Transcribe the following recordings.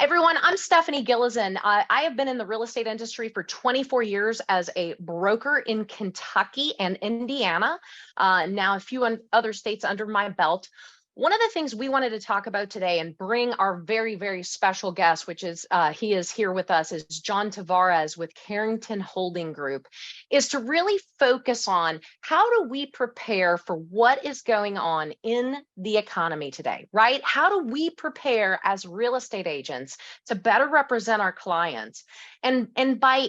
Everyone, I'm Stephanie Gilezan. I have been in the real estate industry for 24 years as a broker in Kentucky and Indiana, now a few other states under my belt. One of the things we wanted to talk about today and bring our very, very special guest, which is he is here with us, is John Tavarez with Carrington Holding Group, is to really focus on how do we prepare for what is going on in the economy today, right? How do we prepare as real estate agents to better represent our clients? And by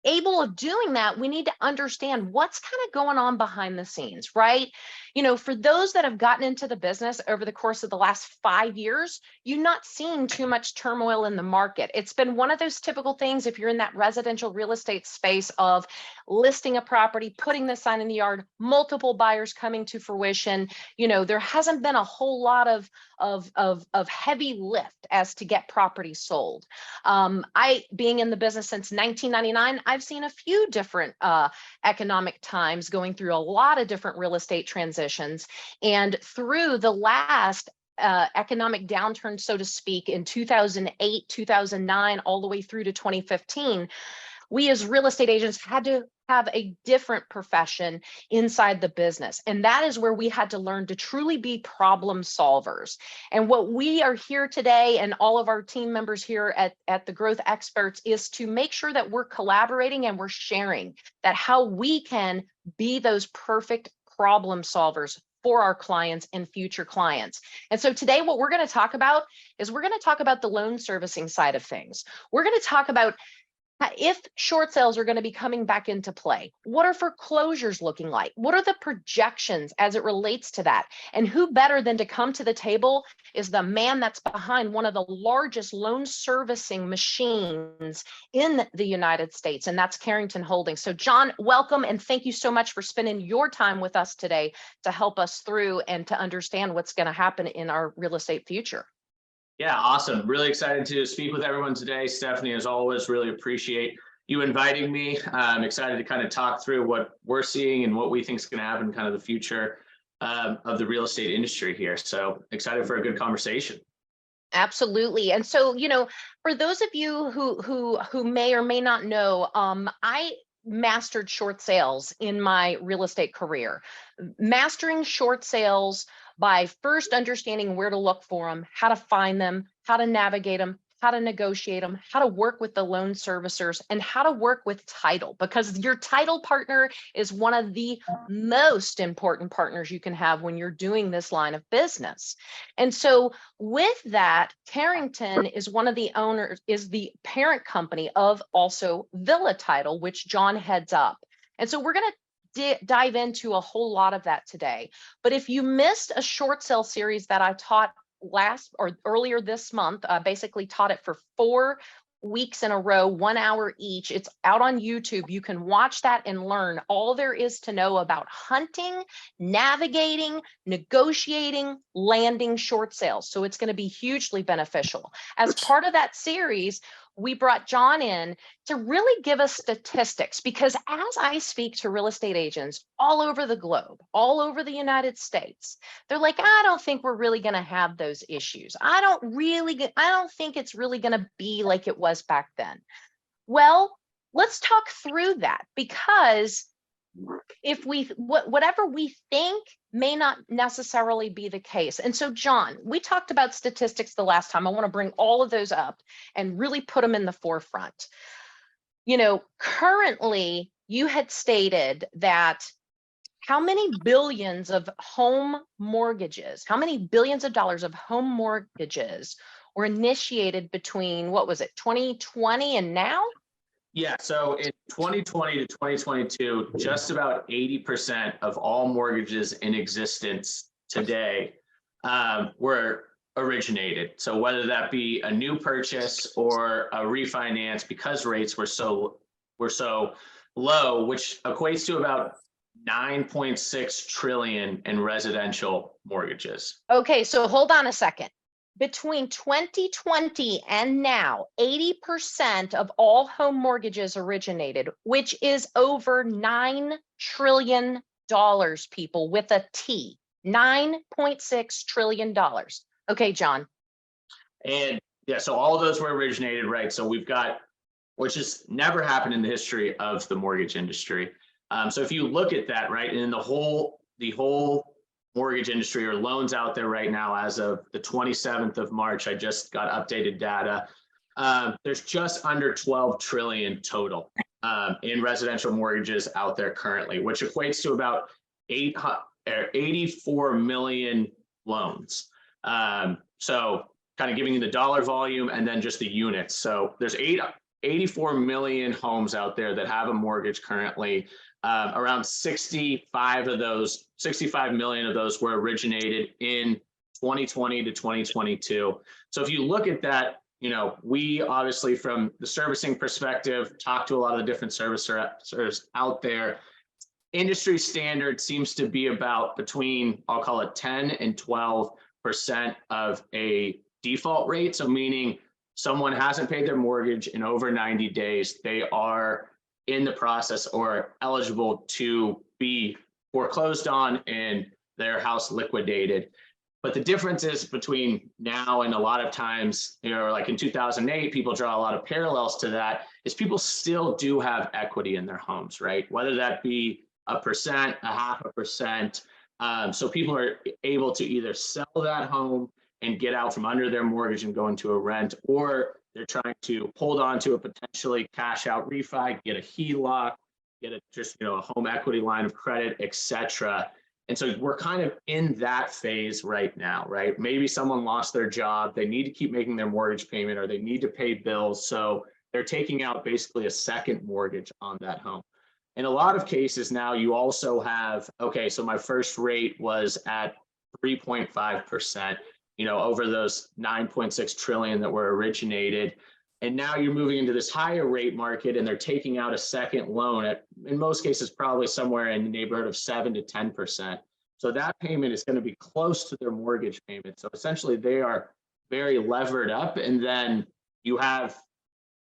able of doing that, we need to understand what's kind of going on behind the scenes, right? You know, for those that have gotten into the business over the course of the last 5 years, you're not seeing too much turmoil in the market. It's been one of those typical things if you're in that residential real estate space of listing a property, putting the sign in the yard, multiple buyers coming to fruition. You know, there hasn't been a whole lot of heavy lift as to get property sold. I, being in the business since 1999, I've seen a few different economic times going through a lot of different real estate transitions. And through the last economic downturn, so to speak, in 2008, 2009, all the way through to 2015, we as real estate agents had to have a different profession inside the business. And that is where we had to learn to truly be problem solvers. And what we are here today, and all of our team members here at the Growth Experts, is to make sure that we're collaborating and we're sharing that how we can be those perfect problem solvers for our clients and future clients. And so today, what we're going to talk about is we're going to talk about the loan servicing side of things. We're going to talk about if short sales are going to be coming back into play. What are foreclosures looking like? What are the projections as it relates to that? And who better than to come to the table is the man that's behind one of the largest loan servicing machines in the United States, and that's Carrington Holding. So John, welcome, and thank you so much for spending your time with us today to help us through and to understand what's going to happen in our real estate future. Yeah, awesome. Really excited to speak with everyone today. Stephanie, as always, really appreciate you inviting me. I'm excited to kind of talk through what we're seeing and what we think is going to happen in kind of the future of the real estate industry here. So excited for a good conversation. Absolutely. And so, you know, for those of you who may or may not know, I mastered short sales in my real estate career. Mastering short sales by first understanding where to look for them, how to find them, how to navigate them, how to negotiate them, how to work with the loan servicers, and how to work with title, because your title partner is one of the most important partners you can have when you're doing this line of business. And so with that, Carrington is one of the owners, is the parent company of also Villa Title, which John heads up. And so we're going to dive into a whole lot of that today. But if you missed a short sale series that I taught earlier this month, basically taught it for 4 weeks in a row, 1 hour each. It's out on YouTube. You can watch that and learn all there is to know about hunting, navigating, negotiating, landing short sales. So it's going to be hugely beneficial. As part of that series, we brought John in to really give us statistics, because as I speak to real estate agents all over the globe, all over the United States, they're like, I don't think we're really going to have those issues. I don't think it's really going to be like it was back then. Well, let's talk through that, because if whatever we think may not necessarily be the case. And so, John, we talked about statistics the last time. I want to bring all of those up and really put them in the forefront. You know, currently you had stated that how many billions of home mortgages, how many billions of dollars of home mortgages were initiated between, what was it, 2020 and now? Yeah, so in 2020 to 2022, just about 80% of all mortgages in existence today were originated. So whether that be a new purchase or a refinance, because rates were so low, which equates to about 9.6 trillion in residential mortgages. Okay, so hold on a second. Between 2020 and now, 80% of all home mortgages originated, which is over $9 trillion, people, with a T, $9.6 trillion. Okay, John. And Yeah, so all those were originated, right? So we've got, which has never happened in the history of the mortgage industry. So if you look at that, right, and the whole mortgage industry or loans out there right now, as of the 27th of March, I just got updated data. There's just under 12 trillion total in residential mortgages out there currently, which equates to about 84 million loans. So kind of giving you the dollar volume and then just the units. So there's 84 million homes out there that have a mortgage currently. Around 65 million of those were originated in 2020 to 2022. So if you look at that, you know, we obviously from the servicing perspective, talk to a lot of the different servicers out there. Industry standard seems to be about between, I'll call it 10 and 12% of a default rate. So meaning someone hasn't paid their mortgage in over 90 days, they are in the process or eligible to be foreclosed on and their house liquidated. But the difference is between now and a lot of times, you know, like in 2008, people draw a lot of parallels to that, is people still do have equity in their homes, right? Whether that be 1%, 0.5%. So people are able to either sell that home and get out from under their mortgage and go into a rent, or they're trying to hold on to a potentially cash out refi, get a HELOC, get a home equity line of credit, etc. And so we're kind of in that phase right now, right? Maybe someone lost their job, they need to keep making their mortgage payment, or they need to pay bills, so they're taking out basically a second mortgage on that home. In a lot of cases now, you also have, okay, so my first rate was at 3.5%. Over those 9.6 trillion that were originated. And now you're moving into this higher rate market and they're taking out a second loan at, in most cases, probably somewhere in the neighborhood of 7 to 10%. So that payment is going to be close to their mortgage payment. So essentially they are very levered up, and then you have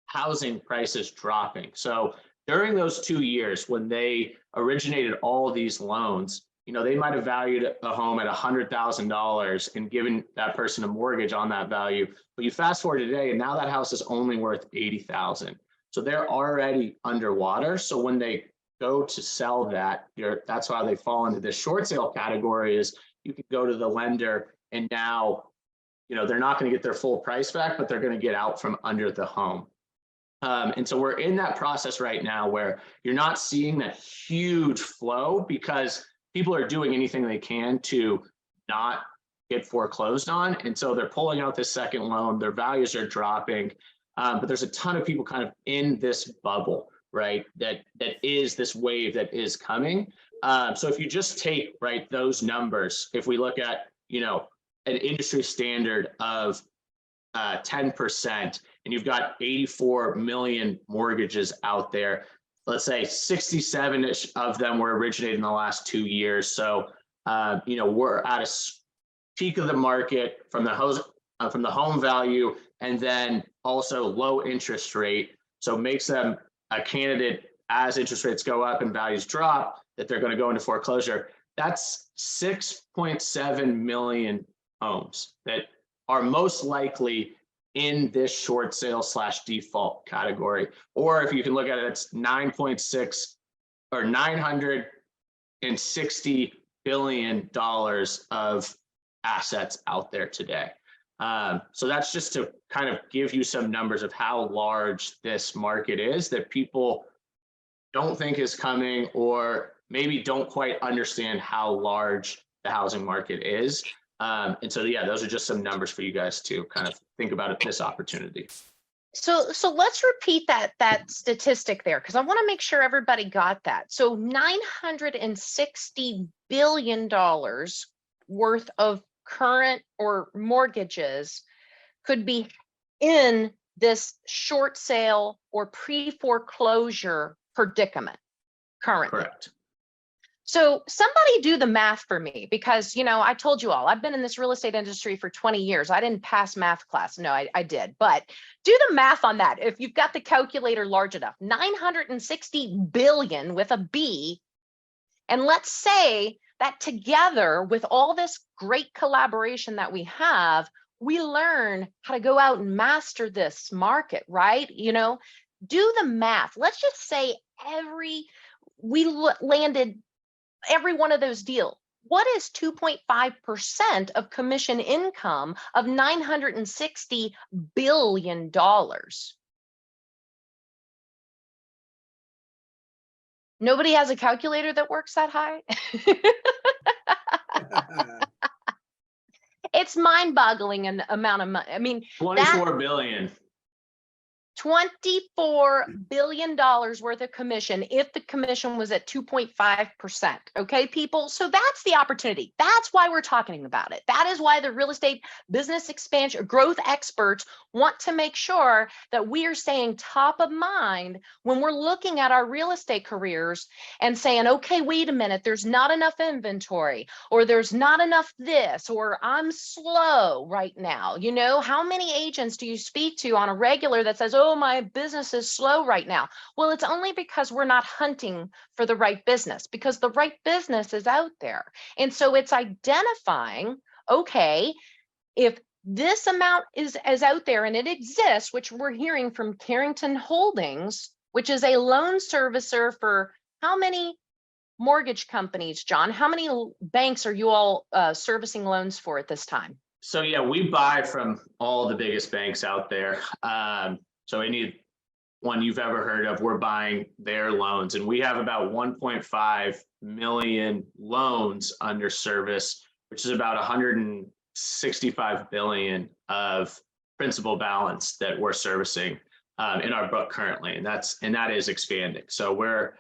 housing prices dropping. So during those 2 years when they originated all these loans, they might have valued a home at $100,000 and given that person a mortgage on that value. But you fast forward today, and now that house is only worth $80,000. So they're already underwater. So when they go to sell that, that's why they fall into this short sale category. Is you can go to the lender, and now, they're not going to get their full price back, but they're going to get out from under the home. And so we're in that process right now where you're not seeing that huge flow because people are doing anything they can to not get foreclosed on. And so they're pulling out this second loan, their values are dropping. But there's a ton of people kind of in this bubble, right? That is this wave that is coming. So if you just take, right, those numbers, if we look at, an industry standard of 10%, and you've got 84 million mortgages out there, let's say 67-ish of them were originated in the last 2 years. So, we're at a peak of the market from the home value, and then also low interest rate. So makes them a candidate as interest rates go up and values drop, that they're going to go into foreclosure. That's 6.7 million homes that are most likely in this short sale / default category. Or if you can look at it, it's 9.6 or $960 billion of assets out there today. So that's just to kind of give you some numbers of how large this market is that people don't think is coming, or maybe don't quite understand how large the housing market is. And so, yeah, those are just some numbers for you guys to kind of think about this opportunity. So let's repeat that statistic there, because I want to make sure everybody got that. So $960 billion worth of current or mortgages could be in this short sale or pre-foreclosure predicament currently. Correct. So somebody do the math for me, because, I told you all, I've been in this real estate industry for 20 years. I didn't pass math class. No, I did. But do the math on that. If you've got the calculator large enough, 960 billion with a B. And let's say that together with all this great collaboration that we have, we learn how to go out and master this market, right? Do the math. Let's just say landed every one of those deals. What is 2.5% of commission income of $960 billion? Nobody has a calculator that works that high? It's mind-boggling an amount of money. I mean, 24 billion. $24 billion worth of commission if the commission was at 2.5%. Okay, people? So that's the opportunity. That's why we're talking about it. That is why the real estate business expansion growth experts want to make sure that we are staying top of mind when we're looking at our real estate careers and saying, okay, wait a minute, there's not enough inventory, or there's not enough this, or I'm slow right now. How many agents do you speak to on a regular that says, oh, my business is slow right now? Well, it's only because we're not hunting for the right business, because the right business is out there. And so it's identifying, okay, if this amount is out there and it exists, which we're hearing from Carrington Holdings, which is a loan servicer for how many mortgage companies, John? How many banks are you all servicing loans for at this time? So yeah, we buy from all the biggest banks out there. So any one you've ever heard of, we're buying their loans, and we have about 1.5 million loans under service, which is about 165 billion of principal balance that we're servicing in our book currently, and that is expanding. So we're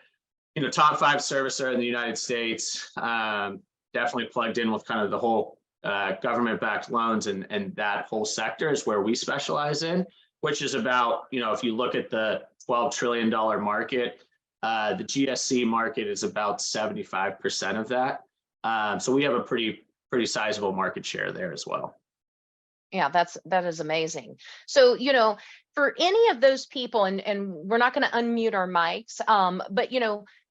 top 5 servicer in the United States, definitely plugged in with kind of the whole government-backed loans, and that whole sector is where we specialize in, which is about, if you look at the $12 trillion market, the GSC market is about 75% of that. So we have a pretty sizable market share there as well. Yeah, that is amazing. So, for any of those people, and we're not going to unmute our mics, but,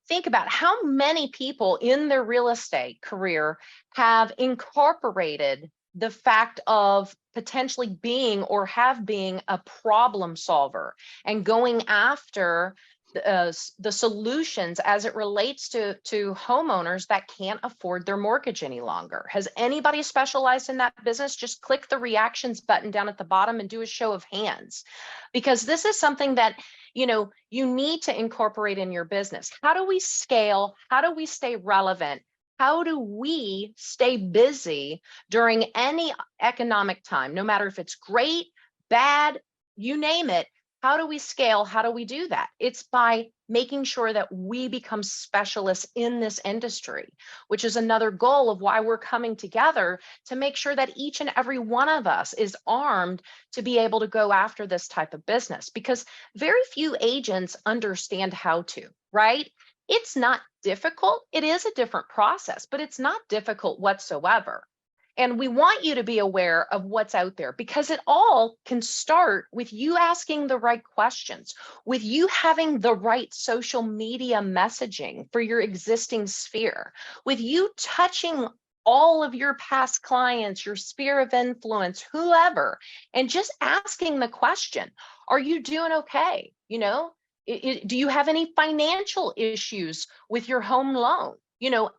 think about how many people in their real estate career have incorporated the fact of potentially being or have been a problem solver and going after the solutions as it relates to homeowners that can't afford their mortgage any longer. Has anybody specialized in that business? Just click the reactions button down at the bottom and do a show of hands, because this is something that you need to incorporate in your business. How do we scale? How do we stay relevant? How do we stay busy during any economic time, no matter if it's great, bad, you name it? How do we scale? How do we do that? It's by making sure that we become specialists in this industry, which is another goal of why we're coming together, to make sure that each and every one of us is armed to be able to go after this type of business, because very few agents understand how to, right? It's not difficult. It is a different process, but it's not difficult whatsoever. And we want you to be aware of what's out there, because it all can start with you asking the right questions, with you having the right social media messaging for your existing sphere, with you touching all of your past clients, your sphere of influence, whoever, and just asking the question, are you doing okay? Do you have any financial issues with your home loan?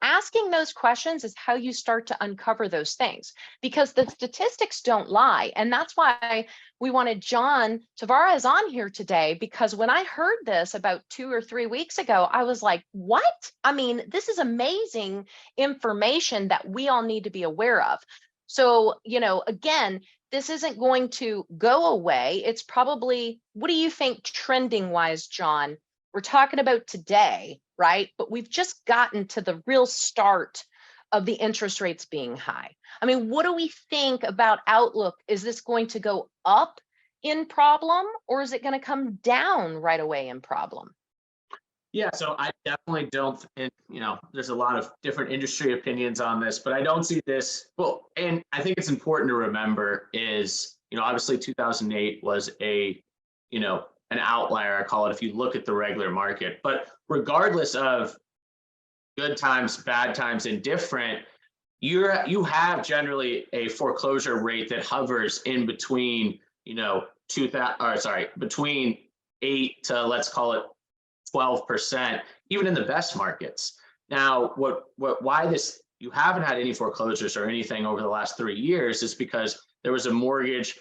Asking those questions is how you start to uncover those things, because the statistics don't lie. And that's why we wanted John Tavarez on here today, because when I heard this about 2 or 3 weeks ago, I was like, what? I mean, this is amazing information that we all need to be aware of. So, again, this isn't going to go away. It's probably, what do you think trending wise, John? We're talking about today, right? But we've just gotten to the real start of the interest rates being high. I mean, what do we think about outlook? Is this going to go up in problem, or is it going to come down right away in problem? Yeah, so I definitely don't, and there's a lot of different industry opinions on this, but I don't see this. Well, and I think it's important to remember is, obviously 2008 was an outlier, I call it, if you look at the regular market. But regardless of good times, bad times, indifferent, you have generally a foreclosure rate that hovers in between, between 8 to, let's call it 12%, even in the best markets. Now, why you haven't had any foreclosures or anything over the last 3 years is because there was a mortgage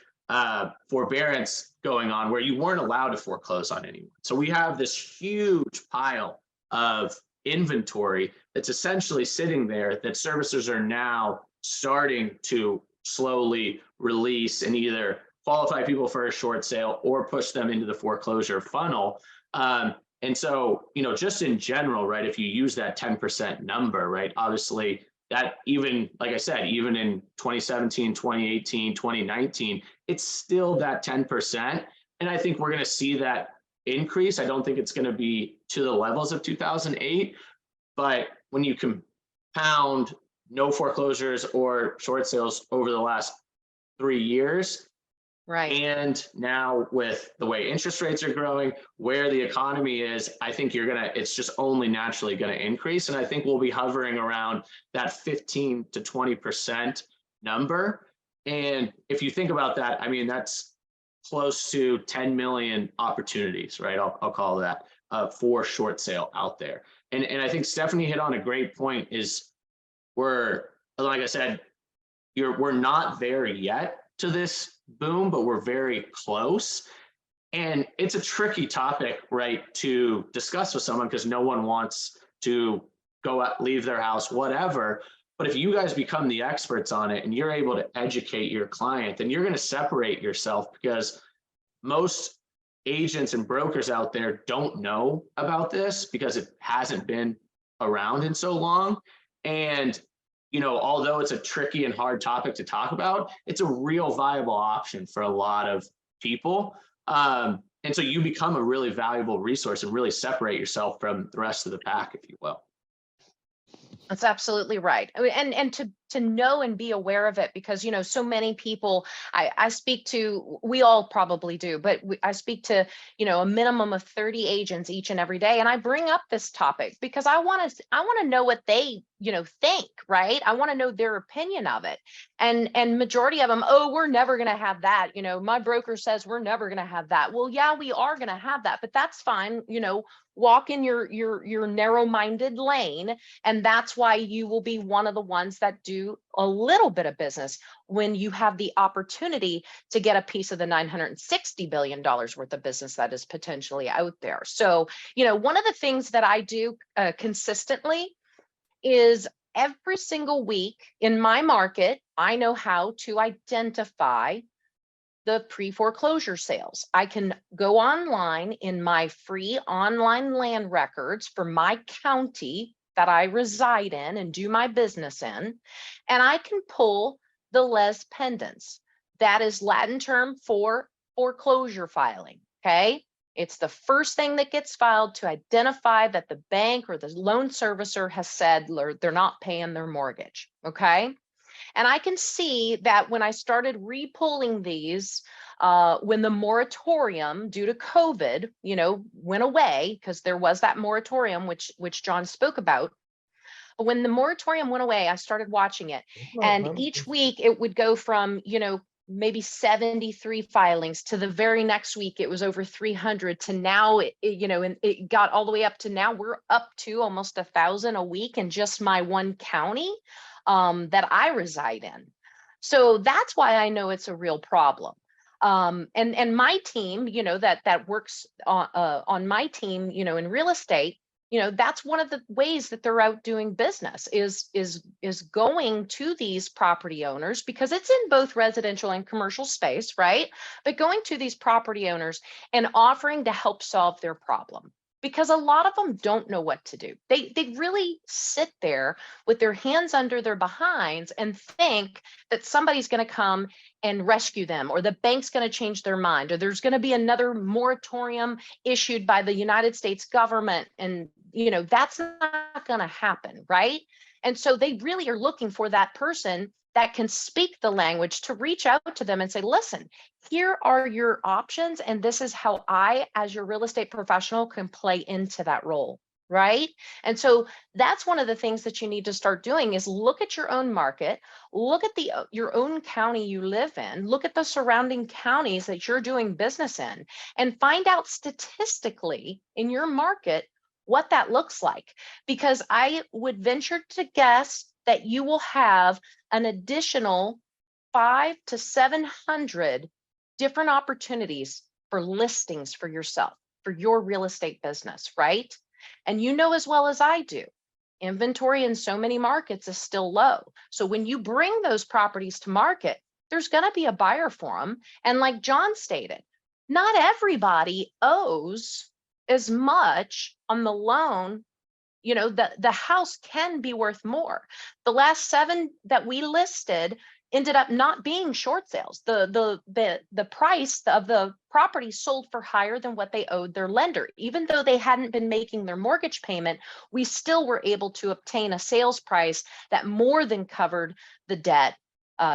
forbearance going on where you weren't allowed to foreclose on anyone. So we have this huge pile of inventory that's essentially sitting there that servicers are now starting to slowly release and either qualify people for a short sale or push them into the foreclosure funnel. And so, just in general, right, if you use that 10% number, right, obviously that even, like I said, even in 2017, 2018, 2019, it's still that 10%. And I think we're going to see that increase. I don't think it's going to be to the levels of 2008, but when you compound no foreclosures or short sales over the last 3 years, right, and now with the way interest rates are growing, where the economy is, I think it's just only naturally going to increase. And I think we'll be hovering around that 15 to 20% number. And if you think about that, I mean, that's close to 10 million opportunities, right? I'll call that for short sale out there. And I think Stephanie hit on a great point is like I said, we're not there yet to this boom, but we're very close. And it's a tricky topic, right, to discuss with someone because no one wants to go out, leave their house, whatever. But if you guys become the experts on it and you're able to educate your client, then you're going to separate yourself because most agents and brokers out there don't know about this because it hasn't been around in so long. And although it's a tricky and hard topic to talk about, it's a real viable option for a lot of people. And so you become a really valuable resource and really separate yourself from the rest of the pack, if you will. That's absolutely right. I mean, and to know and be aware of it because, so many people I speak to, we all probably do, but I speak to, a minimum of 30 agents each and every day. And I bring up this topic because I want to know what they, think, right? I want to know their opinion of it. And majority of them, oh, we're never going to have that. My broker says we're never going to have that. Well, yeah, we are going to have that, but that's fine. Walk in your narrow-minded lane. And that's why you will be one of the ones that do a little bit of business when you have the opportunity to get a piece of the $960 billion worth of business that is potentially out there. So, one of the things that I do consistently is every single week in my market, I know how to identify the pre-foreclosure sales. I can go online in my free online land records for my county that I reside in and do my business in, and I can pull the les pendens. That is Latin term for foreclosure filing, okay? It's the first thing that gets filed to identify that the bank or the loan servicer has said they're not paying their mortgage, okay? And I can see that when I started repulling these, when the moratorium due to COVID, went away, because there was that moratorium, which John spoke about. But when the moratorium went away, I started watching it. And each week it would go from, maybe 73 filings to the very next week it was over 300 to now and it got all the way up to now we're up to almost 1,000 a week in just my one county that I reside in. So that's why I know it's a real problem. And my team, that works on my team, in real estate, that's one of the ways that they're out doing business is going to these property owners because it's in both residential and commercial space, right? But going to these property owners and offering to help solve their problem. Because a lot of them don't know what to do. They really sit there with their hands under their behinds and think that somebody's going to come and rescue them, or the bank's going to change their mind, or there's going to be another moratorium issued by the United States government. And, that's not going to happen, right? And so they really are looking for that person that can speak the language to reach out to them and say, listen, here are your options. And this is how I, as your real estate professional, can play into that role. right? And so that's one of the things that you need to start doing is look at your own market, look at your own county you live in, look at the surrounding counties that you're doing business in, and find out statistically in your market what that looks like. Because I would venture to guess that you will have an additional 500 to 700 different opportunities for listings for yourself, for your real estate business, right? And you know as well as I do, inventory in so many markets is still low. So when you bring those properties to market, there's going to be a buyer for them. And like John stated, not everybody owes as much on the loan. You know, the house can be worth more. The last 7 that we listed ended up not being short sales. The price of the property sold for higher than what they owed their lender. Even though they hadn't been making their mortgage payment, we still were able to obtain a sales price that more than covered the debt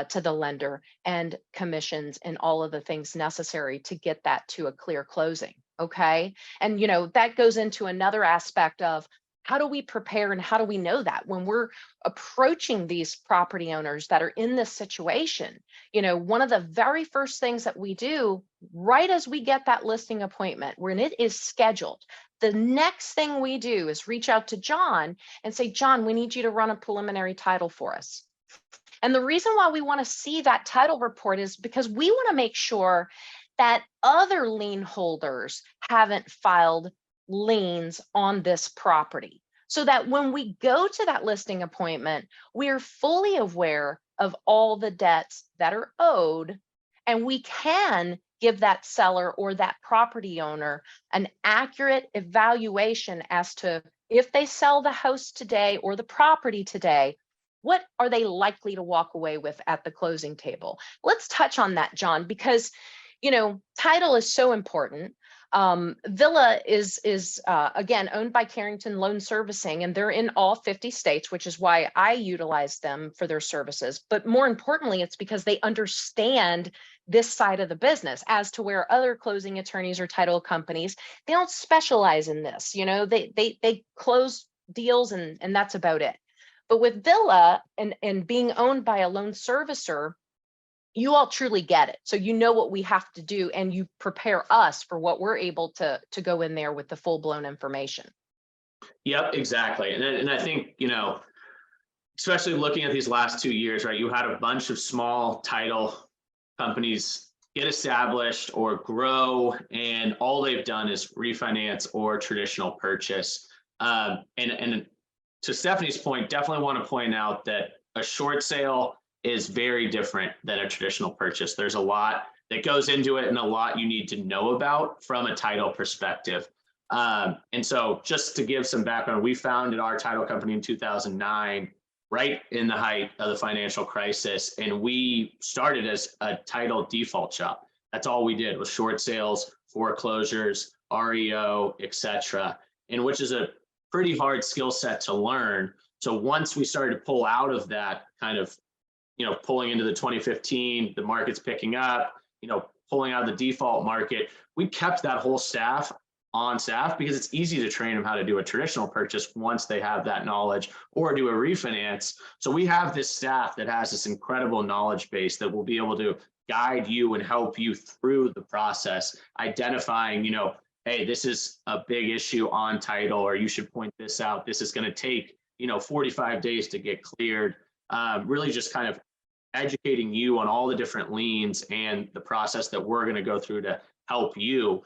to the lender and commissions and all of the things necessary to get that to a clear closing. Okay. And, you know, that goes into another aspect of how do we prepare and how do we know that when we're approaching these property owners that are in this situation? You know, one of the very first things that we do right as we get that listing appointment, when it is scheduled, the next thing we do is reach out to John and say, John, we need you to run a preliminary title for us. And the reason why we want to see that title report is because we want to make sure that other lien holders haven't filed liens on this property, so that when we go to that listing appointment, we are fully aware of all the debts that are owed, and we can give that seller or that property owner an accurate evaluation as to if they sell the house today or the property today, what are they likely to walk away with at the closing table? Let's touch on that, John, because, you know, title is so important. Villa is again owned by Carrington Loan Servicing, and they're in all 50 states, which is why I utilize them for their services. But more importantly, it's because they understand this side of the business, as to where other closing attorneys or title companies, they don't specialize in this. You know, they close deals and that's about it. But with Villa and being owned by a loan servicer, you all truly get it. So you know what we have to do, and you prepare us for what we're able to go in there with the full-blown information. Yep, exactly. And I think, you know, especially looking at these last 2 years, right, you had a bunch of small title companies get established or grow, and all they've done is refinance or traditional purchase. And to Stephanie's point, definitely want to point out that a short sale is very different than a traditional purchase. There's a lot that goes into it and a lot you need to know about from a title perspective. And so just to give some background, we founded our title company in 2009, right in the height of the financial crisis. And we started as a title default shop. That's all we did was short sales, foreclosures, REO, etc. And which is a pretty hard skill set to learn. So once we started to pull out of that kind of, you know, pulling into the 2015, the market's picking up, you know, pulling out of the default market, we kept that whole staff on staff because it's easy to train them how to do a traditional purchase once they have that knowledge, or do a refinance. So we have this staff that has this incredible knowledge base that will be able to guide you and help you through the process, identifying, you know, hey, this is a big issue on title, or you should point this out. This is going to take, you know, 45 days to get cleared. Really just kind of educating you on all the different liens and the process that we're going to go through to help you.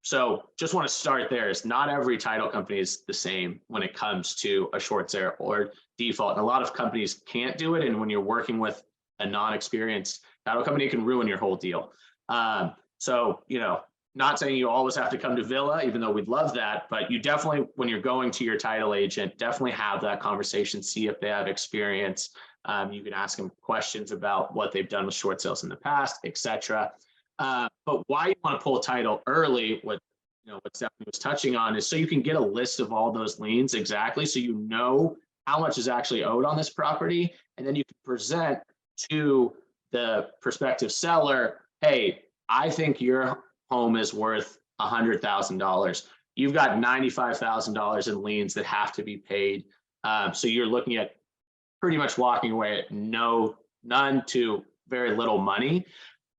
So just want to start there. Is not every title company is the same when it comes to a short sale or default. And a lot of companies can't do it. And when you're working with a non-experienced title company, it can ruin your whole deal. So, you know, not saying you always have to come to Villa, even though we'd love that, but you definitely, when you're going to your title agent, definitely have that conversation, see if they have experience. You can ask them questions about what they've done with short sales in the past, etc. But why you want to pull a title early, what Stephanie was touching on, is so you can get a list of all those liens exactly, so you know how much is actually owed on this property, and then you can present to the prospective seller, hey, I think your home is worth $100,000. you've got $95,000 in liens that have to be paid. So you're looking at pretty much walking away at none to very little money.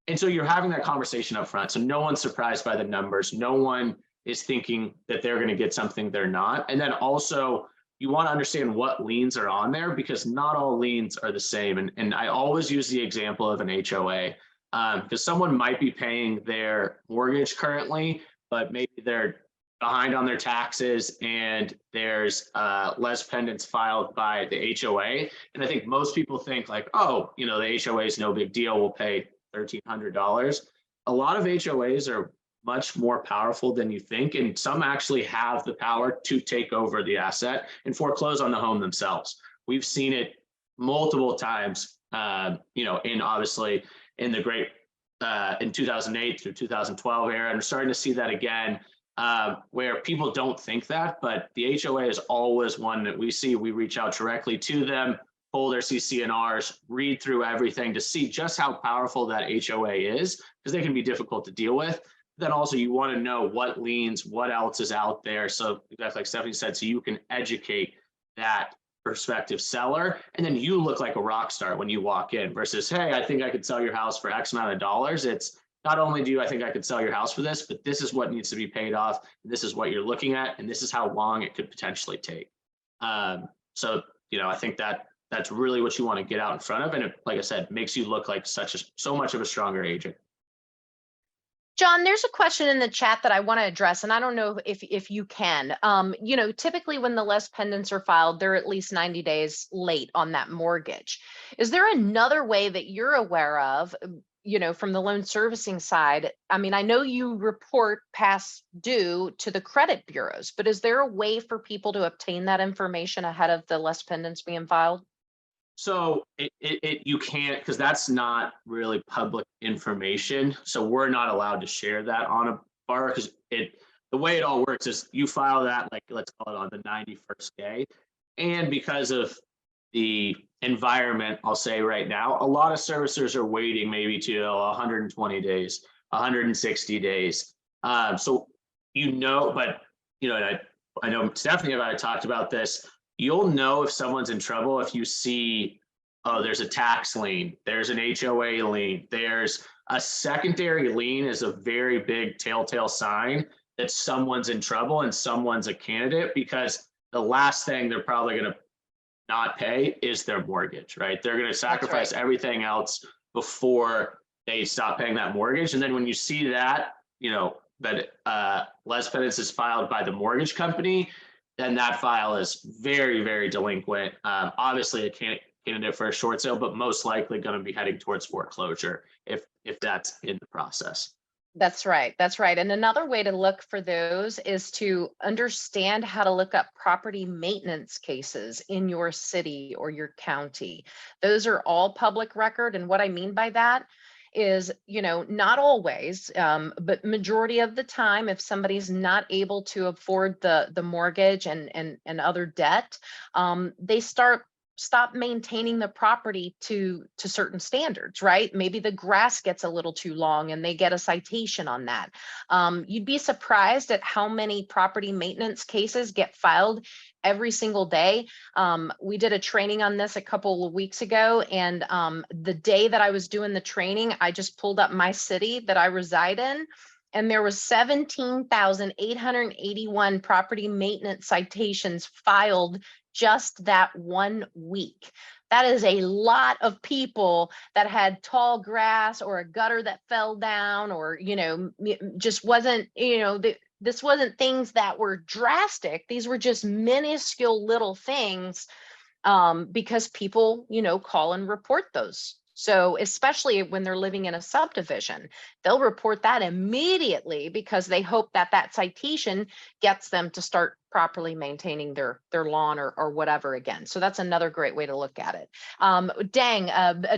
And so you're having that conversation up front. So no one's surprised by the numbers. No one is thinking that they're going to get something they're not. And then also you want to understand what liens are on there, because not all liens are the same. And I always use the example of an HOA, because someone might be paying their mortgage currently, but maybe they're behind on their taxes and there's less pendants filed by the HOA. And I think most people think like, oh, the HOA is no big deal. We'll pay $1,300. A lot of HOAs are much more powerful than you think. And some actually have the power to take over the asset and foreclose on the home themselves. We've seen it multiple times, obviously in the great, in 2008 through 2012 era. And we're starting to see that again, where people don't think that, but the HOA is always one that we see. We reach out directly to them, pull their CC&Rs, read through everything to see just how powerful that HOA is, because they can be difficult to deal with. Then also you want to know what liens, what else is out there. So that's like Stephanie said, so you can educate that prospective seller, and then you look like a rock star when you walk in versus, hey, I think I could sell your house for X amount of dollars. It's not only do I think I could sell your house for this, but this is what needs to be paid off. This is what you're looking at, and this is how long it could potentially take. So, I think that's really what you want to get out in front of. And it, like I said, makes you look like so much of a stronger agent. John, there's a question in the chat that I want to address, and I don't know if you can. Typically when the less pendants are filed, they're at least 90 days late on that mortgage. Is there another way that you're aware of, from the loan servicing side? I mean, I know you report past due to the credit bureaus, but is there a way for people to obtain that information ahead of the less pendants being filed? So you can't, because that's not really public information. So we're not allowed to share that on a borrower, because the way it all works is you file that, like, let's call it on the 91st day. And because of the environment, I'll say right now, a lot of servicers are waiting maybe to 120 days, 160 days. But I know Stephanie and I talked about this. You'll know if someone's in trouble if you see, oh, there's a tax lien, there's an HOA lien, there's a secondary lien is a very big telltale sign that someone's in trouble and someone's a candidate, because the last thing they're probably going to not pay is their mortgage, right? They're going to sacrifice everything else before they stop paying that mortgage. And then when you see that, that less pendants is filed by the mortgage company, then that file is very, very delinquent. Obviously a candidate for a short sale, but most likely going to be heading towards foreclosure if that's in the process. That's right. That's right. And another way to look for those is to understand how to look up property maintenance cases in your city or your county. Those are all public record. And what I mean by that is, not always, but majority of the time, if somebody's not able to afford the mortgage and other debt, they stop maintaining the property to certain standards, right? Maybe the grass gets a little too long and they get a citation on that. You'd be surprised at how many property maintenance cases get filed every single day. We did a training on this a couple of weeks ago, and the day that I was doing the training, I just pulled up my city that I reside in, and there was 17,881 property maintenance citations filed just that 1 week. That is a lot of people that had tall grass or a gutter that fell down, or, just wasn't, this wasn't things that were drastic. These were just minuscule little things, because people, call and report those. So especially when they're living in a subdivision, they'll report that immediately because they hope that citation gets them to start properly maintaining their lawn or whatever again. So that's another great way to look at it.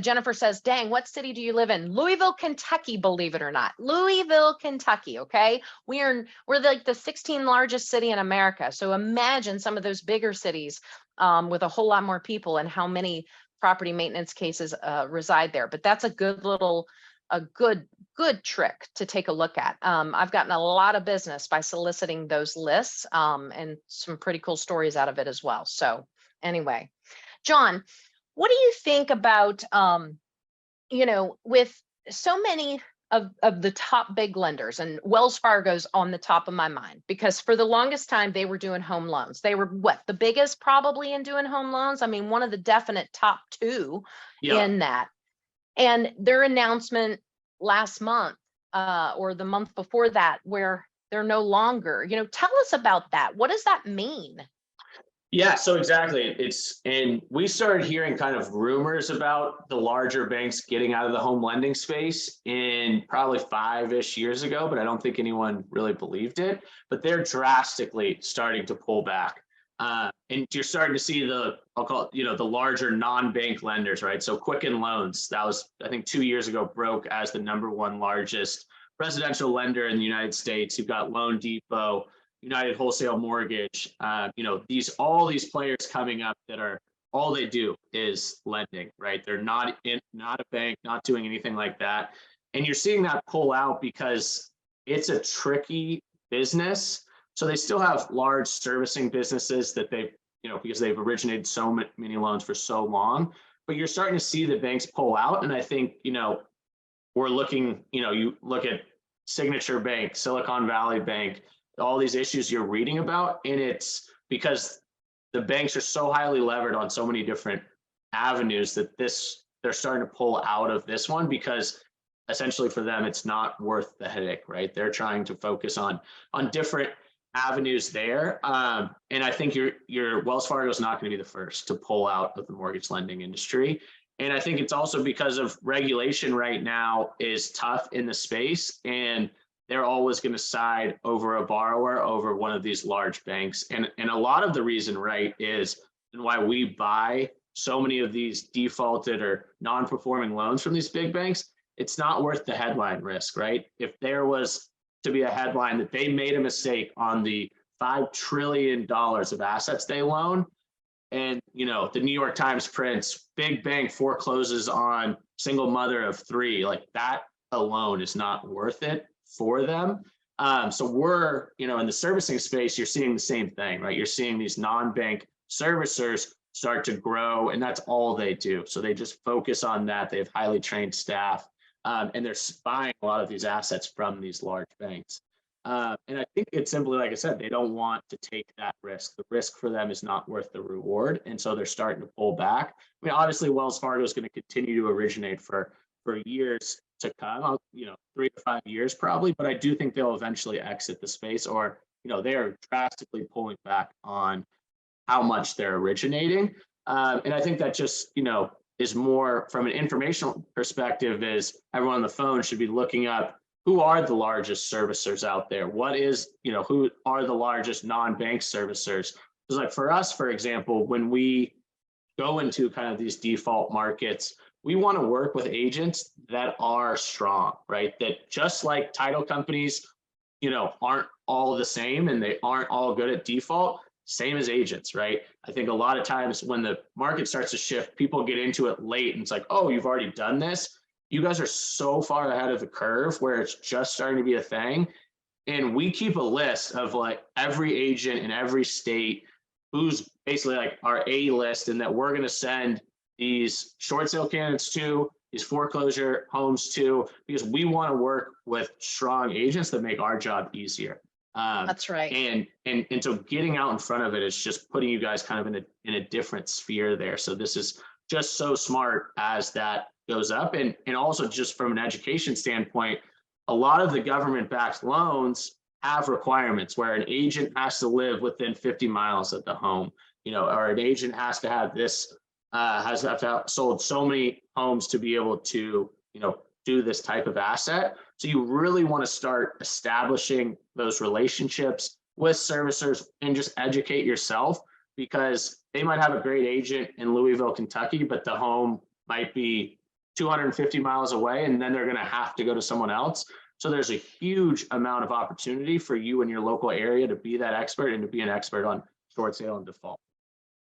Jennifer says, dang, what city do you live in? Louisville, Kentucky, believe it or not. Louisville, Kentucky, okay? We're like the 16th largest city in America. So imagine some of those bigger cities with a whole lot more people and how many property maintenance cases reside there. But that's a good little a good trick to take a look at. I've gotten a lot of business by soliciting those lists, and some pretty cool stories out of it as well. So anyway, John, what do you think about, with so many of the top big lenders, and Wells Fargo's on the top of my mind, because for the longest time they were doing home loans. They were the biggest probably in doing home loans. I mean, one of the definite top two in that. And their announcement last month, or the month before that, where they're no longer, tell us about that. What does that mean? Yeah, so exactly. And we started hearing kind of rumors about the larger banks getting out of the home lending space in probably 5-ish years ago, but I don't think anyone really believed it. But they're drastically starting to pull back. And you're starting to see I'll call it, the larger non-bank lenders, right? So Quicken Loans, that was, I think 2 years ago, broke as the #1 largest residential lender in the United States. You've got Loan Depot, United Wholesale Mortgage, all these players coming up that are, all they do is lending, right? They're not a bank, not doing anything like that. And you're seeing that pull out because it's a tricky business. So they still have large servicing businesses that they've, because they've originated so many loans for so long, but you're starting to see the banks pull out. And I think, we're looking, you look at Signature Bank, Silicon Valley Bank, all these issues you're reading about, and it's because the banks are so highly levered on so many different avenues that they're starting to pull out of this one, because essentially for them it's not worth the headache, right? They're trying to focus on different avenues there, and I think your Wells Fargo is not going to be the first to pull out of the mortgage lending industry. And I think it's also because of regulation right now is tough in the space, and they're always going to side over a borrower over one of these large banks. And a lot of the reason, right, is and why we buy so many of these defaulted or non-performing loans from these big banks, it's not worth the headline risk, right? If there was to be a headline that they made a mistake on the $5 trillion of assets they loan, and the New York Times prints big bank forecloses on single mother of 3, like that alone is not worth it for them. So we're, in the servicing space, you're seeing the same thing, right? You're seeing these non-bank servicers start to grow, and that's all they do. So they just focus on that. They have highly trained staff, and they're buying a lot of these assets from these large banks. And I think it's simply, like I said, they don't want to take that risk. The risk for them is not worth the reward. And so they're starting to pull back. I mean, obviously, Wells Fargo is going to continue to originate for years to come, 3 to 5 years probably, but I do think they'll eventually exit the space, or, they are drastically pulling back on how much they're originating. And I think that just, is more from an informational perspective, is everyone on the phone should be looking up who are the largest servicers out there? What is, who are the largest non-bank servicers? Because like for us, for example, when we go into kind of these default markets, we want to work with agents that are strong, right? That just like title companies, aren't all the same and they aren't all good at default, same as agents, right? I think a lot of times when the market starts to shift, people get into it late and it's like, oh, you've already done this. You guys are so far ahead of the curve where it's just starting to be a thing. And we keep a list of like every agent in every state who's basically like our A list, and that we're going to send these short sale candidates to, these foreclosure homes to, because we want to work with strong agents that make our job easier. That's right. And so getting out in front of it is just putting you guys kind of in a different sphere there. So this is just so smart as that goes up. And also just from an education standpoint, a lot of the government-backed loans have requirements where an agent has to live within 50 miles of the home, or an agent has to have this, has to have sold so many homes to be able to, do this type of asset. So you really want to start establishing those relationships with servicers and just educate yourself, because they might have a great agent in Louisville, Kentucky, but the home might be 250 miles away, and then they're going to have to go to someone else. So there's a huge amount of opportunity for you in your local area to be that expert and to be an expert on short sale and default.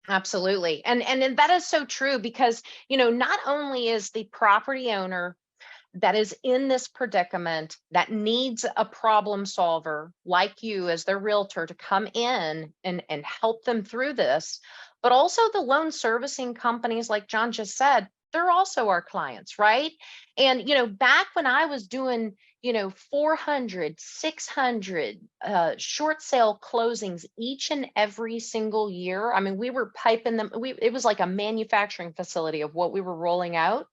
Absolutely. And that is so true, because, not only is the property owner that is in this predicament, that needs a problem solver like you as their realtor to come in and help them through this. But also the loan servicing companies, like John just said, they're also our clients, right? And, back when I was doing, 400, 600 short sale closings each and every single year. I mean, we were piping them. It was like a manufacturing facility of what we were rolling out.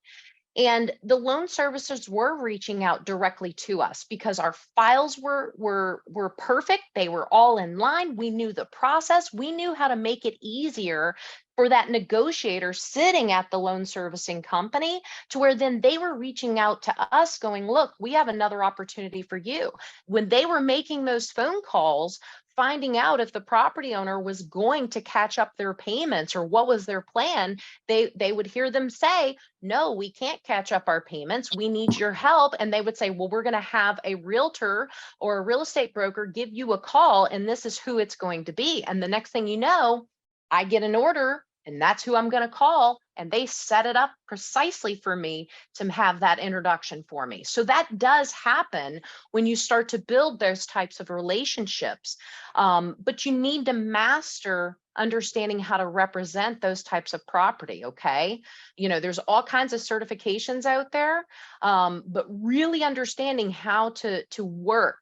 And the loan servicers were reaching out directly to us because our files were perfect. They were all in line. We knew the process. We knew how to make it easier for that negotiator sitting at the loan servicing company, to where then they were reaching out to us going, look, we have another opportunity for you. When they were making those phone calls, finding out if the property owner was going to catch up their payments or what was their plan, they would hear them say, no, we can't catch up our payments. We need your help. And they would say, well, we're going to have a realtor or a real estate broker give you a call, and this is who it's going to be. And the next thing you know, I get an order, and that's who I'm going to call. And they set it up precisely for me to have that introduction for me. So that does happen when you start to build those types of relationships. But you need to master understanding how to represent those types of property. Okay. There's all kinds of certifications out there, but really understanding how to work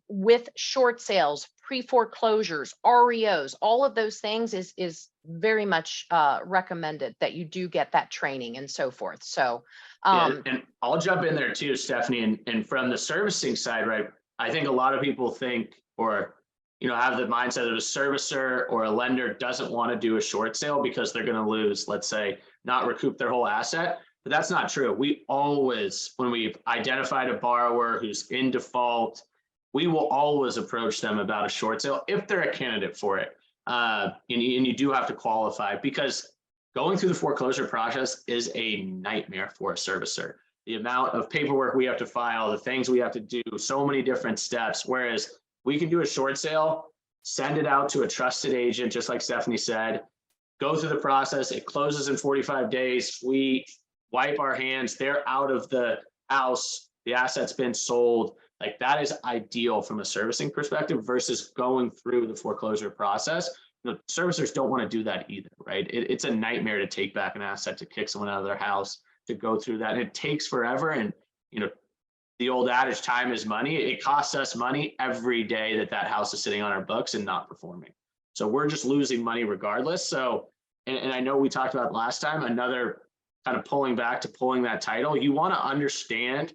with short sales, pre-foreclosures, REOs, all of those things is very much recommended that you do get that training and so forth. So, and I'll jump in there too, Stephanie, and from the servicing side, right? I think a lot of people think, or, have the mindset that a servicer or a lender doesn't want to do a short sale because they're going to lose, let's say, not recoup their whole asset. But that's not true. We always, when we've identified a borrower who's in default, we will always approach them about a short sale if they're a candidate for it. And you do have to qualify, because going through the foreclosure process is a nightmare for a servicer. The amount of paperwork we have to file, the things we have to do, so many different steps. Whereas we can do a short sale, send it out to a trusted agent, just like Stephanie said, go through the process. It closes in 45 days. We wipe our hands. They're out of the house. The asset's been sold. Like, that is ideal from a servicing perspective versus going through the foreclosure process. Servicers don't want to do that either, right? It's a nightmare to take back an asset, to kick someone out of their house, to go through that. And it takes forever. And, the old adage, time is money. It costs us money every day that house is sitting on our books and not performing. So we're just losing money regardless. So, and I know we talked about last time, another kind of pulling that title, you want to understand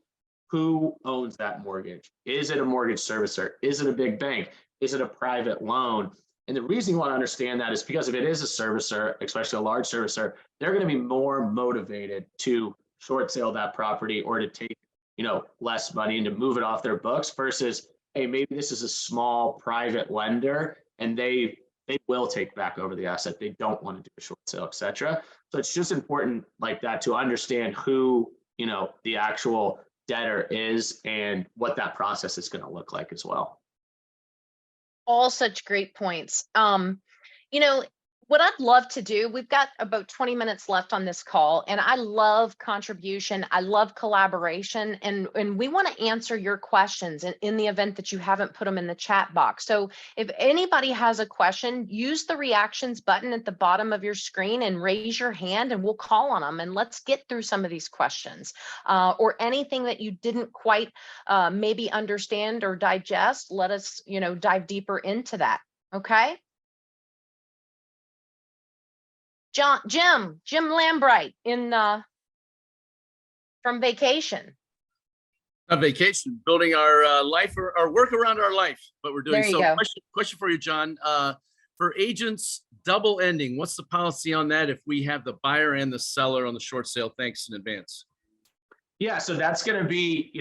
who owns that mortgage. Is it a mortgage servicer? Is it a big bank? Is it a private loan? And the reason you want to understand that is because if it is a servicer, especially a large servicer, they're going to be more motivated to short sale that property or to take, less money and to move it off their books versus, hey, maybe this is a small private lender and they will take back over the asset. They don't want to do a short sale, et cetera. So it's just important like that to understand who, the actual debtor is and what that process is going to look like as well. All such great points. What I'd love to do, we've got about 20 minutes left on this call, and I love contribution. I love collaboration, and we want to answer your questions in the event that you haven't put them in the chat box. So if anybody has a question, use the reactions button at the bottom of your screen and raise your hand, and we'll call on them, and let's get through some of these questions or anything that you didn't quite maybe understand or digest. Let us, dive deeper into that. Okay. Jim Lambright from vacation. A vacation, building our life or our work around our life, what we're doing. There you So go. question for you, John. For agents, double ending, what's the policy on that if we have the buyer and the seller on the short sale? Thanks in advance. Yeah, so that's going to be,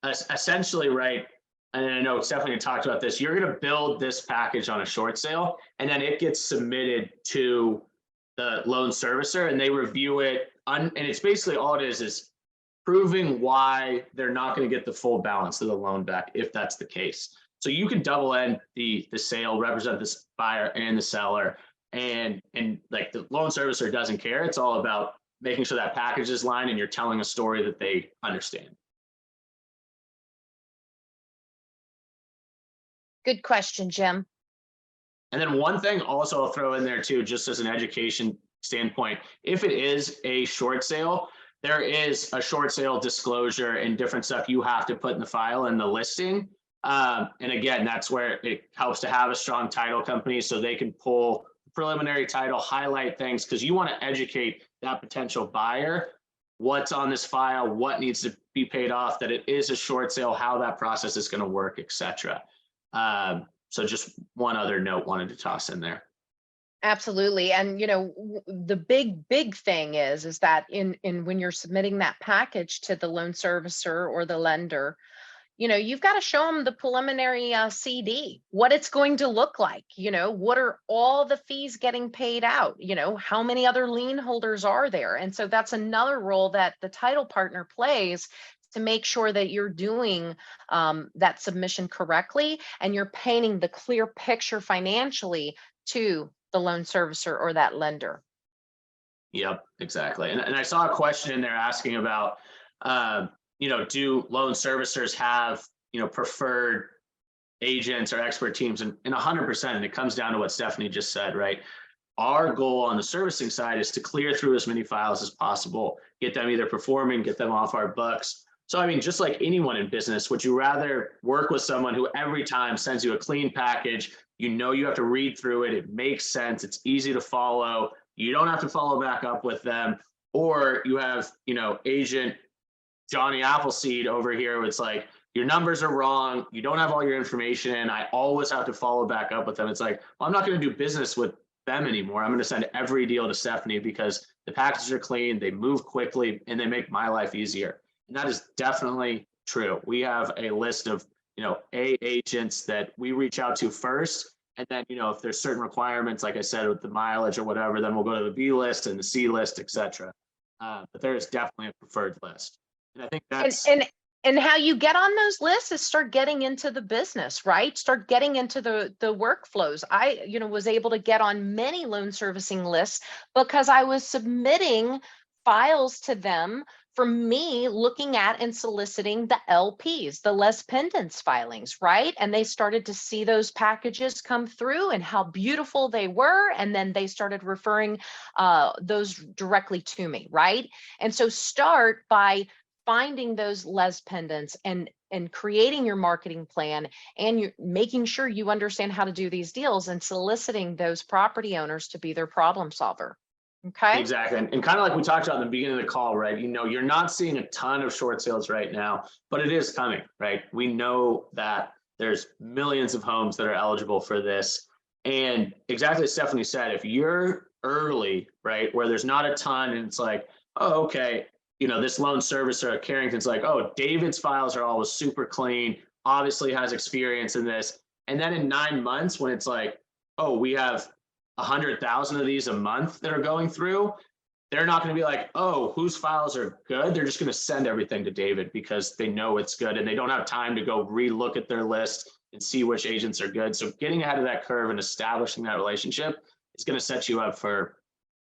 essentially, right. And I know Stephanie talked about this. You're going to build this package on a short sale, and then it gets submitted to the loan servicer, and they review it. And it's basically all it is proving why they're not going to get the full balance of the loan back if that's the case. So you can double end the sale, represent this buyer and the seller, and like the loan servicer doesn't care. It's all about making sure that package is lined and you're telling a story that they understand. Good question, Jim. And then one thing also I'll throw in there too, just as an education standpoint, if it is a short sale, there is a short sale disclosure and different stuff you have to put in the file and the listing. And again, that's where it helps to have a strong title company so they can pull preliminary title, highlight things, because you want to educate that potential buyer what's on this file, what needs to be paid off, that it is a short sale, how that process is going to work, etc. So just one other note wanted to toss in there. Absolutely. And, the big thing is that in when you're submitting that package to the loan servicer or the lender, you've got to show them the preliminary CD, what it's going to look like, what are all the fees getting paid out, how many other lien holders are there. And so that's another role that the title partner plays to make sure that you're doing that submission correctly and you're painting the clear picture financially to the loan servicer or that lender. Yep, exactly. And I saw a question in there asking about, do loan servicers have, preferred agents or expert teams? And 100%, it comes down to what Stephanie just said, right? Our goal on the servicing side is to clear through as many files as possible, get them either performing, get them off our books. So, I mean, just like anyone in business, would you rather work with someone who every time sends you a clean package, you have to read through it, it makes sense, it's easy to follow, you don't have to follow back up with them, or you have, agent Johnny Appleseed over here, it's like, your numbers are wrong, you don't have all your information in, I always have to follow back up with them. It's like, well, I'm not going to do business with them anymore. I'm going to send every deal to Stephanie because the packages are clean, they move quickly, and they make my life easier. And that is definitely true. We have a list of, A agents that we reach out to first. And then, if there's certain requirements, like I said, with the mileage or whatever, then we'll go to the B list and the C list, etc. But there is definitely a preferred list. And I think that's and how you get on those lists is start getting into the business, right? Start getting into the workflows. I, was able to get on many loan servicing lists because I was submitting files to them for me looking at and soliciting the LPs, the les pendants filings, right? And they started to see those packages come through and how beautiful they were. And then they started referring those directly to me, right? And so start by finding those les pendants and creating your marketing plan, and you're making sure you understand how to do these deals and soliciting those property owners to be their problem solver. Okay. Exactly. And kind of like we talked about in the beginning of the call, right? You're not seeing a ton of short sales right now, but it is coming, right? We know that there's millions of homes that are eligible for this. And exactly as Stephanie said, if you're early, right, where there's not a ton and it's like, oh, okay, this loan servicer at Carrington's like, oh, David's files are always super clean, obviously has experience in this. And then in 9 months, when it's like, oh, we have 100,000 of these a month that are going through, they're not going to be like, oh, whose files are good? They're just going to send everything to David because they know it's good and they don't have time to go relook at their list and see which agents are good. So getting ahead of that curve and establishing that relationship is going to set you up for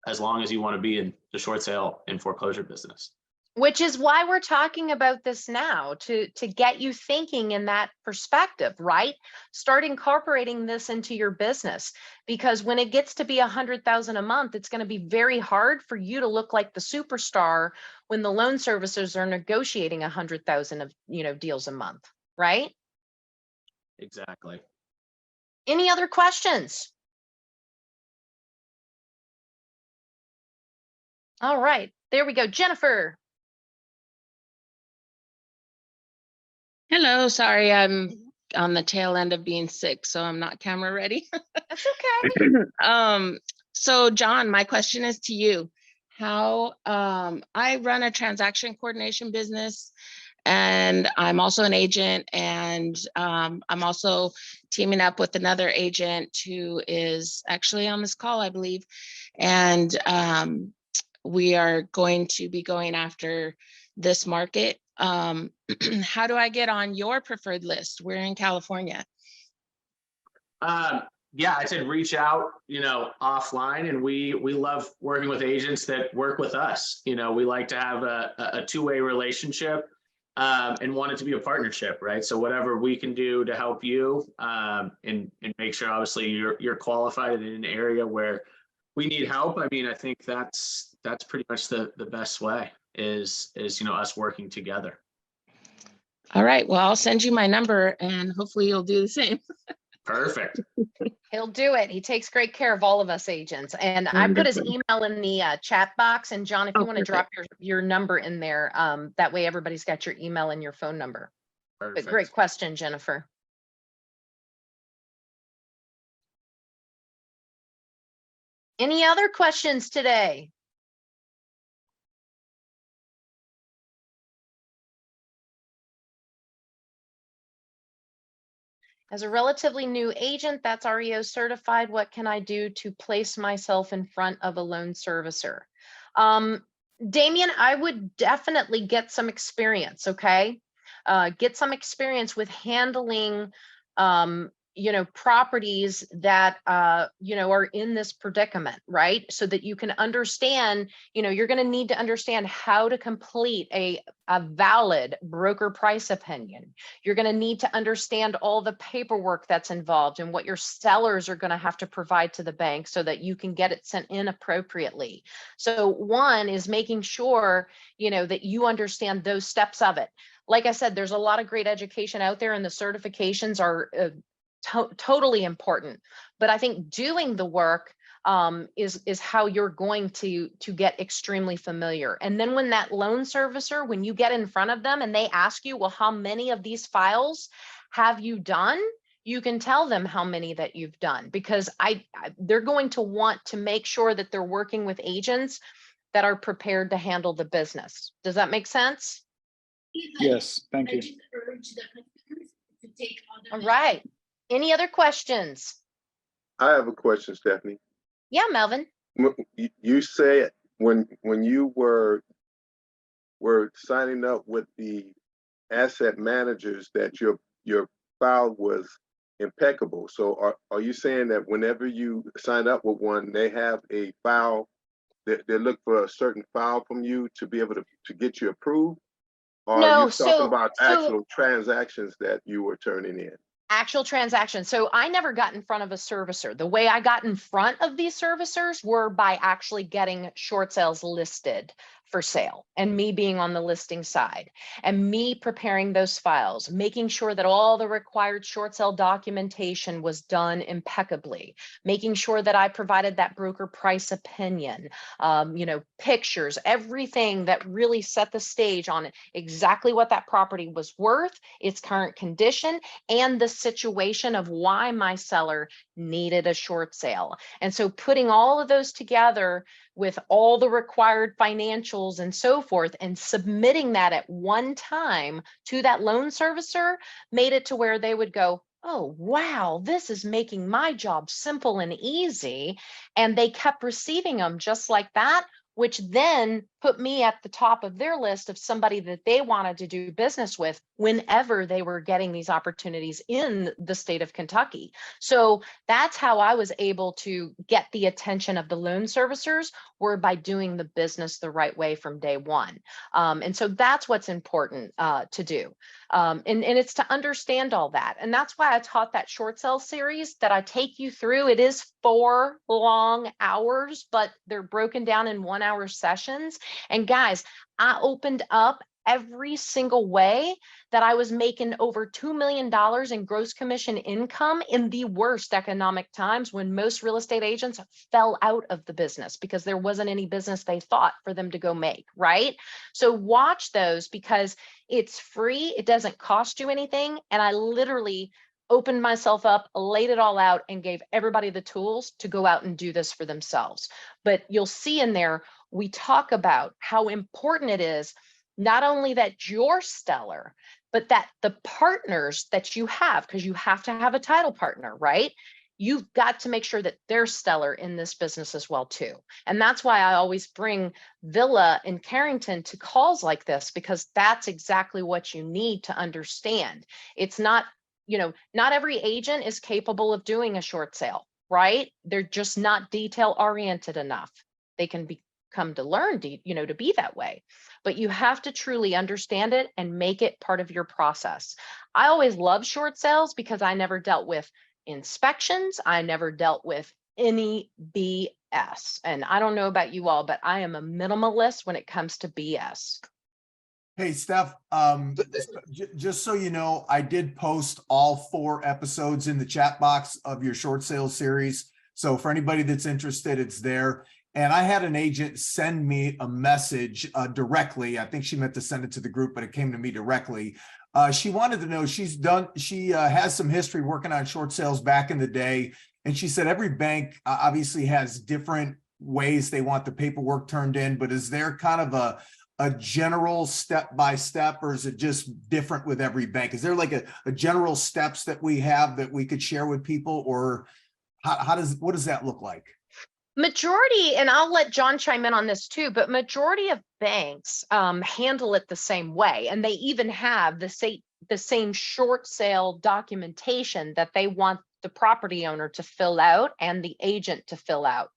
as long as you want to be in the short sale and foreclosure business. Which is why we're talking about this now, to get you thinking in that perspective, right? Start incorporating this into your business, because when it gets to be 100,000 a month, it's going to be very hard for you to look like the superstar when the loan servicers are negotiating 100,000 of deals a month, right? Exactly. Any other questions? All right, there we go, Jennifer. Hello, sorry, I'm on the tail end of being sick, so I'm not camera ready. That's okay. So John, my question is to you. How I run a transaction coordination business, and I'm also an agent, and I'm also teaming up with another agent who is actually on this call, I believe. And we are going to be going after this market. How do I get on your preferred list? We're in California. Yeah, I said reach out, offline, and we love working with agents that work with us. We like to have a two-way relationship, and want it to be a partnership, right? So whatever we can do to help you, and make sure obviously you're qualified in an area where we need help. I mean, I think that's pretty much the best way is us working together. All right, well, I'll send you my number and hopefully you'll do the same. Perfect. He'll do it. He takes great care of all of us agents. And I put his Wonderful. email in the chat box. And John, if you Oh, want to drop your number in there, that way everybody's got your email and your phone number. But Perfect. great question, Jennifer. Any other questions today? As a relatively new agent that's REO certified, what can I do to place myself in front of a loan servicer? Damien, I would definitely get some experience, okay? Get some experience with handling, properties that, are in this predicament, right? So that you can understand, you're going to need to understand how to complete a valid broker price opinion. You're going to need to understand all the paperwork that's involved and what your sellers are going to have to provide to the bank so that you can get it sent in appropriately. So one is making sure, that you understand those steps of it. Like I said, there's a lot of great education out there and the certifications are totally important, but I think doing the work is how you're going to get extremely familiar. And then when that loan servicer, when you get in front of them and they ask you, well, how many of these files have you done? You can tell them how many that you've done, because they're going to want to make sure that they're working with agents that are prepared to handle the business. Does that make sense? Yes, thank you. All right. Any other questions? I have a question, Stephanie. Yeah, Melvin. You said when you were signing up with the asset managers that your file was impeccable. So are you saying that whenever you sign up with one, they have a file, they look for a certain file from you to be able to get you approved? Or No, are you talking about actual transactions that you were turning in? Actual transactions. So I never got in front of a servicer. The way I got in front of these servicers were by actually getting short sales listed for sale and me being on the listing side and me preparing those files, making sure that all the required short sale documentation was done impeccably, making sure that I provided that broker price opinion, pictures, everything that really set the stage on exactly what that property was worth, its current condition, and the situation of why my seller needed a short sale. And so putting all of those together with all the required financials and so forth and submitting that at one time to that loan servicer made it to where they would go, oh, wow, this is making my job simple and easy. And they kept receiving them just like that, which then put me at the top of their list of somebody that they wanted to do business with whenever they were getting these opportunities in the state of Kentucky. So that's how I was able to get the attention of the loan servicers, were by doing the business the right way from day one. And so that's what's important to do. And it's to understand all that. And that's why I taught that short sale series that I take you through. It is 4 long hours, but they're broken down in 1 hour sessions. And guys, I opened up every single way that I was making over $2 million in gross commission income in the worst economic times when most real estate agents fell out of the business because there wasn't any business they thought for them to go make, right? So watch those because it's free. It doesn't cost you anything. And I literally opened myself up, laid it all out, and gave everybody the tools to go out and do this for themselves. But you'll see in there, we talk about how important it is not only that you're stellar, but that the partners that you have, because you have to have a title partner, right? You've got to make sure that they're stellar in this business as well too. And that's why I always bring Villa and Carrington to calls like this, because that's exactly what you need to understand. It's not, not every agent is capable of doing a short sale, right? They're just not detail oriented enough. They can come to learn, to be that way, but you have to truly understand it and make it part of your process. I always love short sales because I never dealt with inspections. I never dealt with any BS. And I don't know about you all, but I am a minimalist when it comes to BS. Hey, Steph, just so you know, I did post all 4 episodes in the chat box of your short sales series. So for anybody that's interested, it's there. And I had an agent send me a message directly. I think she meant to send it to the group, but it came to me directly. She wanted to know, she has some history working on short sales back in the day. And she said every bank obviously has different ways they want the paperwork turned in, but is there kind of a general step-by-step, or is it just different with every bank? Is there like a general steps that we have that we could share with people, or what does that look like? Majority, and I'll let John chime in on this too, but majority of banks handle it the same way. And they even have the same short sale documentation that they want the property owner to fill out and the agent to fill out.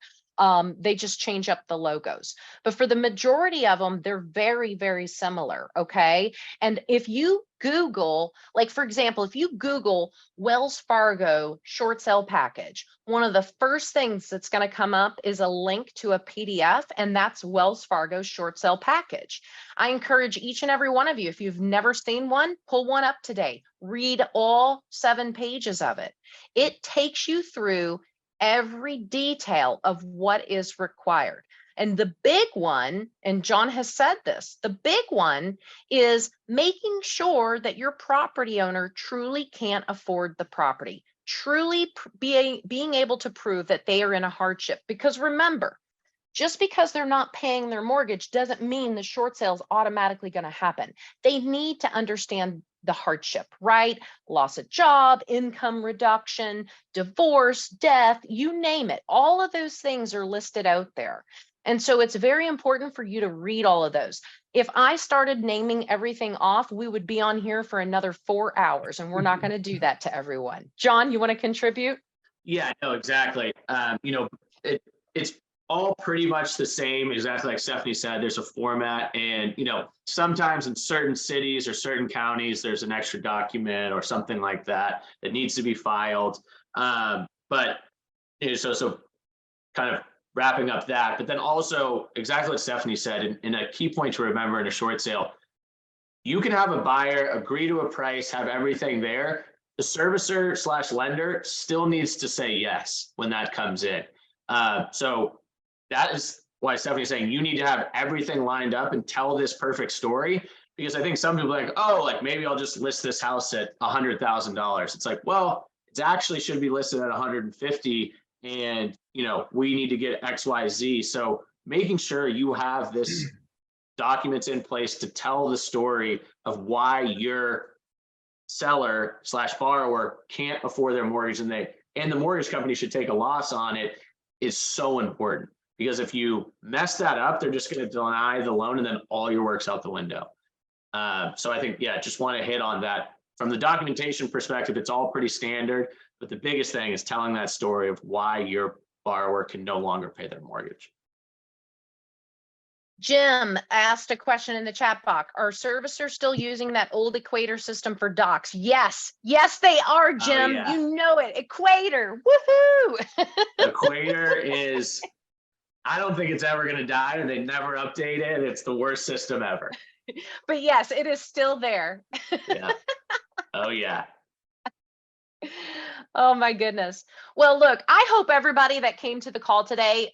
They just change up the logos. But for the majority of them, they're very, very similar. Okay. And if you Google, like, for example, if you Google Wells Fargo short sale package, one of the first things that's going to come up is a link to a PDF, and that's Wells Fargo short sale package. I encourage each and every one of you, if you've never seen one, pull one up today, read all 7 pages of it. It takes you through every detail of what is required. And the big one, and John has said this, the big one is making sure that your property owner truly can't afford the property, truly being able to prove that they are in a hardship. Because remember, just because they're not paying their mortgage doesn't mean the short sale is automatically going to happen. They need to understand the hardship, right? Loss of job, income reduction, divorce, death, you name it. All of those things are listed out there. And so it's very important for you to read all of those. If I started naming everything off, we would be on here for another 4 hours, and we're not going to do that to everyone. John, you want to contribute? Yeah, no, exactly. It's all pretty much the same, exactly like Stephanie said. There's a format, and sometimes in certain cities or certain counties, there's an extra document or something like that that needs to be filed. But so kind of wrapping up that, but then also exactly what Stephanie said, and a key point to remember in a short sale, you can have a buyer agree to a price, have everything there. The servicer / lender still needs to say yes when that comes in. So that is why Stephanie's saying you need to have everything lined up and tell this perfect story, because I think some people are like, oh, like maybe I'll just list this house at $100,000. It's like, well, it actually should be listed at 150, and we need to get XYZ. So making sure you have this documents in place to tell the story of why your seller / borrower can't afford their mortgage, and the mortgage company should take a loss on it, is so important. Because if you mess that up, they're just going to deny the loan, and then all your work's out the window. So I think, just want to hit on that. From the documentation perspective, it's all pretty standard, but the biggest thing is telling that story of why your borrower can no longer pay their mortgage. Jim asked a question in the chat box. Are servicers still using that old Equator system for docs? Yes, they are, Jim. Oh, yeah. You know it. Equator. Woohoo! Equator is, I don't think it's ever going to die, and they never update it. It's the worst system ever. But yes, it is still there. Yeah. Oh, yeah. Oh my goodness. Well, look, I hope everybody that came to the call today,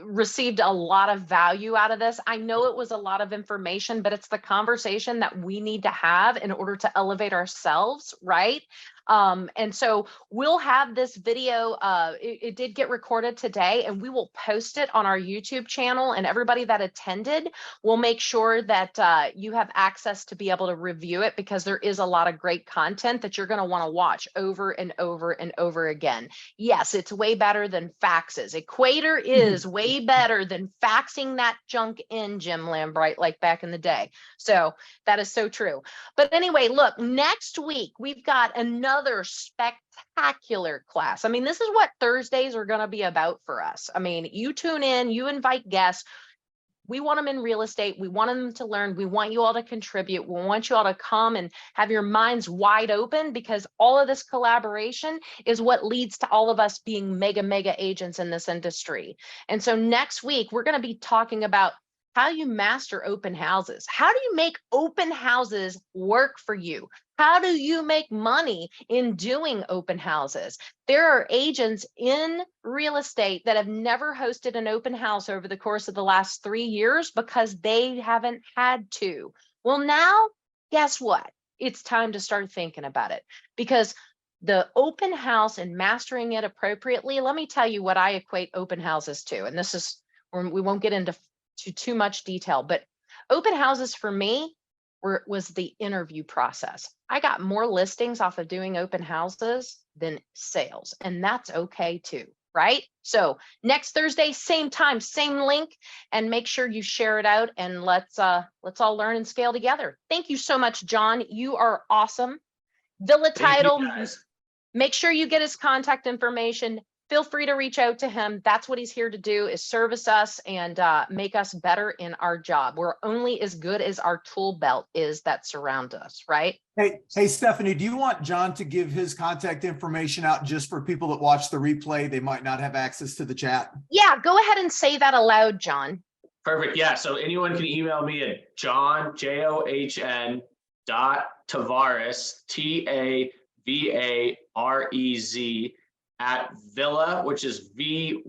received a lot of value out of this. I know it was a lot of information, but it's the conversation that we need to have in order to elevate ourselves, right? And so we'll have this video, it did get recorded today, and we will post it on our YouTube channel, and everybody that attended will make sure that you have access to be able to review it, because there is a lot of great content that you're going to want to watch over and over and over again. Yes, it's way better than faxes. Equator is way better than faxing that junk in, Jim Lambright, like back in the day. So that is so true. But anyway, look, next week we've got another spectacular class. I mean, this is what Thursdays are going to be about for us. I mean, you tune in, you invite guests. We want them in real estate. We want them to learn. We want you all to contribute. We want you all to come and have your minds wide open, because all of this collaboration is what leads to all of us being mega agents in this industry. And so next week, we're going to be talking about how you master open houses. How do you make open houses work for you? How do you make money in doing open houses? There are agents in real estate that have never hosted an open house over the course of the last 3 years because they haven't had to. Well, now, guess what? It's time to start thinking about it, because the open house and mastering it appropriately, let me tell you what I equate open houses to. And this is, we won't get into too much detail, but open houses for me was the interview process. I got more listings off of doing open houses than sales, and that's okay too, right? So next Thursday, same time, same link, and make sure you share it out, and let's all learn and scale together. Thank you so much, John. You are awesome. Villa Title, make sure you get his contact information. Feel free to reach out to him. That's what he's here to do, is service us and make us better in our job. We're only as good as our tool belt is that surround us, right? Hey, Stephanie, do you want John to give his contact information out just for people that watch the replay? They might not have access to the chat. Yeah, go ahead and say that aloud, John. Perfect. Yeah. So anyone can email me at John, John .Tavarez, TAVAREZ @Villa, which is VYLLA.com.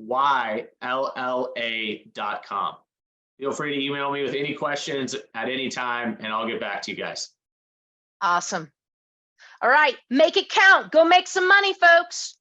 Feel free to email me with any questions at any time, and I'll get back to you guys. Awesome. All right, make it count. Go make some money, folks.